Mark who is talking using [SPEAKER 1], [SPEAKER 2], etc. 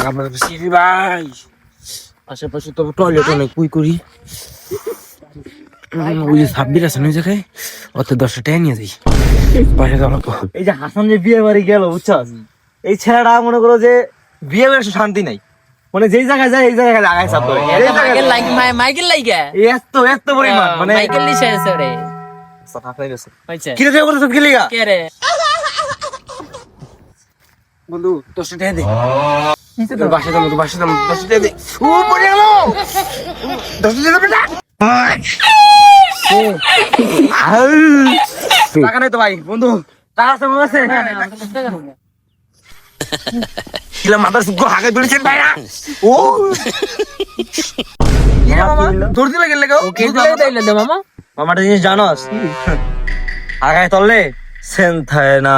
[SPEAKER 1] আমার সিরি ভাই আশেপাশে তো টয়লেট অনেক কুই করি ওই যে সাব্বির আছে না ওই জায়গায় অত 10 টাকা নিয়ে যাই পাশে যাবো।
[SPEAKER 2] এই যে হাসান যে বিয়ে বাড়ি গেল বুঝছস, এই ছেলেটা মনে করো যে বিয়ে করে শান্তি নাই, মানে যেই জায়গায় যায় এই জায়গায় আগায় চাপ করে এত পরিমাণ মানে কি রে বলছ কি লিগা
[SPEAKER 1] বন্ধু 10 টাকা দে তোর বাসা যাবো তোর বাসা যাবো 10 টাকা দে ও পড়ে গেল 10 টাকা বেটা
[SPEAKER 2] টাকা নাই তো ভাই বন্ধু, টাকা আছে মনে আছে
[SPEAKER 1] কিলা মাথার সুখ হাগে ধরেছেন ভাইরা ও তোর দিলে গেলে গো
[SPEAKER 2] মামাটা জিনিস জানোস আগায় তললে সেন থাকে না